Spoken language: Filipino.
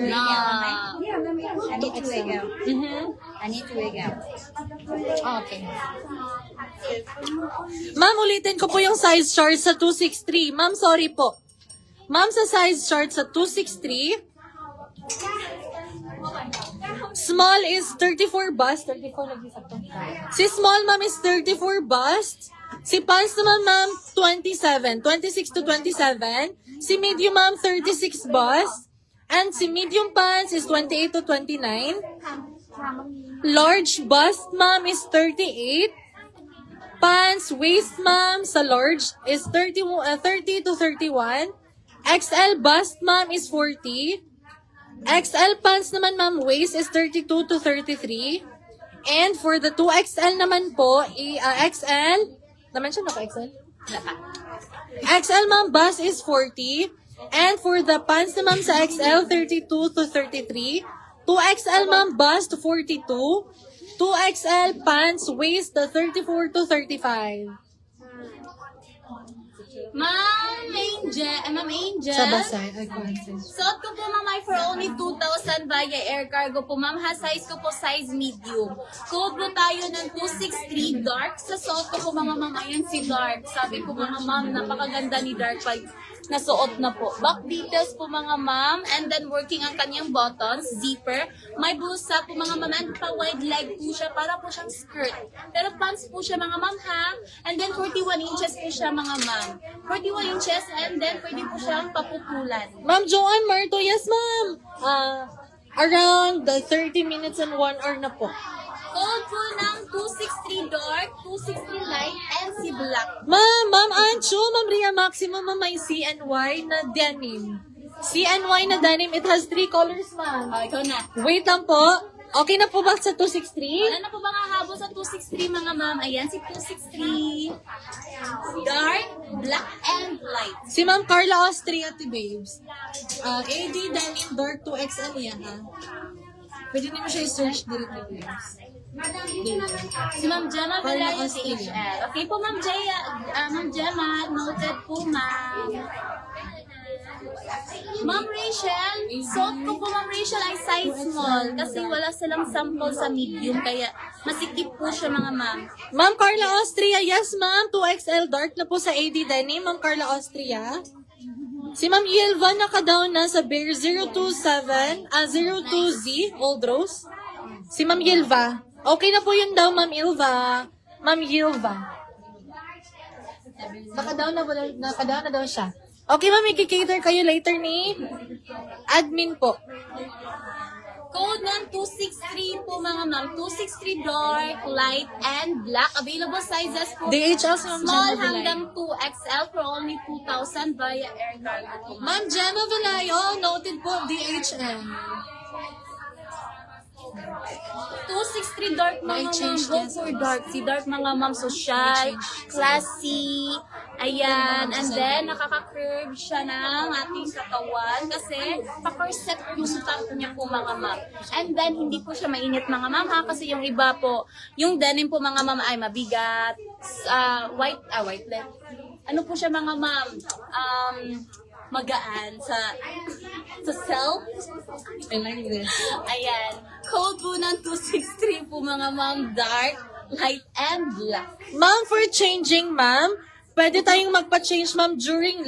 No. I need to wake up. I need to wake up. Okay. Ma'am, ulitin ko po yung size chart sa 263. Ma'am, sorry po. Ma'am, sa size chart sa 263, small is 34 bust. 34 nag-isakto. Si small, ma'am, is 34 bust. Si pants naman, ma'am, 27. 26 to 27. Si medium, ma'am, 36 bust. And si medium pants is 28 to 29. Large bust, ma'am, is 38. Pants, waist, ma'am, sa large is 30 to 31. XL bust, ma'am, is 40. XL pants naman, ma'am, waist is 32 to 33. And for the 2XL naman po, XL, na-mention ako XL? XL, ma'am, bust is 40. And for the pants naman sa XL, 32 to 33. 2XL, ma'am, bust 42. 2XL pants, waist 34 to 35. Ma'am Angel. Sa basay. Suot ko po, ma'am, ay for only 2,000 via air cargo po, ma'am. Ha, size ko po, size medium. Code po tayo ng 263 dark. Sa suot ko po, mga ma'am, ayan si Dark. Sabi ko, mga ma'am, napakaganda ni Dark pag nasuot na po. Back details po, mga ma'am. And then working ang kanyang buttons, zipper. May blusa po, mga ma'am. And pa-wide leg po siya, para po siyang skirt. Pero pants po siya, mga ma'am, ha. And then 41 inches po siya, mga ma'am. 41 inches, and then pwede po siyang paputulan. Ma'am Joanne Marto, yes ma'am. Around 30 minutes and 1 hour na po. Code po ng 263 dark, 263 light, and si black. Ma'am Ancho, Ma'am Ria Maximum, ma'am, may CNY na denim. CNY na denim, it has 3 colors, ma'am. Ikaw na. Wait lang po. Okay na po ba sa 263? Wala na po ba nga habol sa 263, mga ma'am? Ayan, si 263. Dark, black, and light. Si Ma'am Carla Austria, babes. AD denim dark 2XL yan, ha? Pwede naman siya i-search direct babes. Si Ma'am Gemma Carla Velayo, Austria. DHL. Okay po, Ma'am Gemma, noted po, ma'am. Ma'am Rachel, suot ko po, Ma'am Rachel, ay size small kasi wala silang sample sa medium, kaya masikip po siya, mga ma'am. Ma'am Carla Austria, yes ma'am. 2XL dark na po sa AD denim, Ma'am Carla Austria. Si Ma'am Yelva naka-down na sa Bear 02Z, Old Rose. Si Ma'am Yelva. Okay na po yun daw, Ma'am Yelva. Ma'am Yelva. Naka-down na daw siya. Okay, ma'am, i-cater kayo later ni admin po. Code ng 263 po, mga ma'am. 263 dark, light, and black. Available sizes po. DHL si Ma'am Small Gemma hanggang 2XL for only 2,000 via air cargo. Ma'am Gemma Velayo, noted po, DHL. 263 dark, mga May ma'am. change Go din. for dark. Si dark, mga ma'am, social, classy. Ayan. And then, nakaka-curve siya ng ating katawan kasi pa-corset yung top niya po, mga ma'am. And then, hindi po siya mainit, mga ma'am, ha? Kasi yung iba po, yung denim po, mga ma'am, ay mabigat. White led. Ano po siya, mga ma'am? Magaan sa self. I like this. Ayan. Code po ng 263 po, mga ma'am. Dark, light, and black. Ma'am, for changing, ma'am, pwede tayong magpa-change, ma'am, during